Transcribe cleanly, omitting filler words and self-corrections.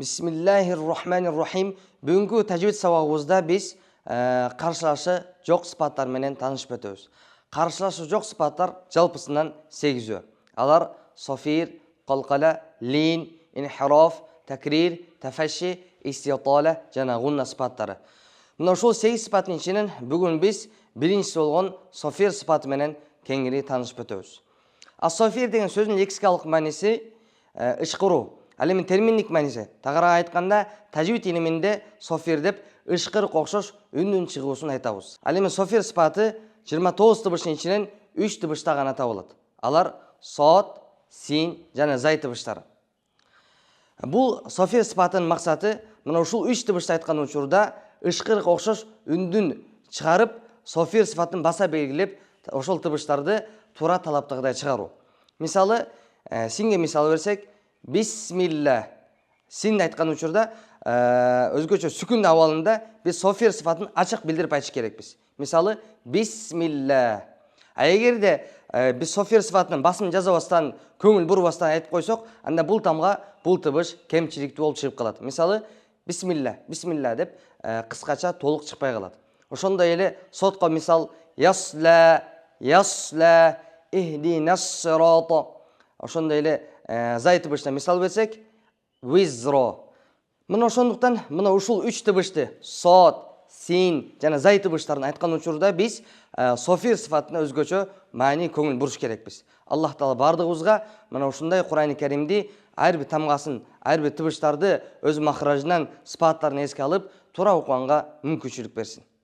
Bismillahirrahmanirrahim. Бүгінгі тәжвид сабағымызда біз қарсылашы жоқ сипаттар менен танышып өтөбүз. Қарсылашы жоқ сипаттар жалпысынан 8. Алар софир, қалқала, лин, инхироф, такрир, тафашши, иститала жана гунна сипаттары. Мына ушул 8 сипаттын ичинен бүгүн биз биринчиси болгон софир сипаты менен кеңири таанышып өтөбүз. Софир деген сөзүнүн лексикалык мааниси ышкыруу. Ал эми терминдик мааниси тагыраак айтканда тажвид илиминде софир деп ышкырык окшош үндүн чыгуусун айтабыз. Ал эми софир сипаты 29 тыбыштын ичинен 3 тыбышта гана табылат. Алар сот, син жана зай тыбыштары. Бул софир сипатынын максаты мына ушул 3 тыбышты айткан учурда ышкырык окшош үндүн чыгарып софир сипатын баса белгилеп ошол тыбыштарды туура талаптагыдай чыгаруу. Мисалы, синге мисал берсек, бисмилла. Син айткан учурда өзгөчө сүкүн абалында биз софир сифатын ачык билдирип айтыш керекпиз. Мисалы, бисмилла. Эгерде биз софир сифатынын басым жазабастан, көңүл бурбастан айтып койсок, анда бул тамга бул тыбыш кемчиликтүү болуп чыгып калат. Мисалы, бисмилла, бисмилла деп кыскача толук чыкпай калат. Ошондой эле сотко мисал ясла, ясла, ихдинас сирата. Ошондой эле зай тыбышына мисал берсек, визро. Мына ошондуктан мына ушул 3 тыбышты сот, син жана зай тыбыштарын айткан учурда биз софир сифатына өзгөчө маани көңүл буруш керекпиз. Аллах таала бардыгыбызга мына ушундай Кур'ан-ы Каримди ар бир тамгасын, ар бир тыбыштарды өз махражынан, сыпаттарын эске алып, туура окуганга мүмкүнчүлүк берсин.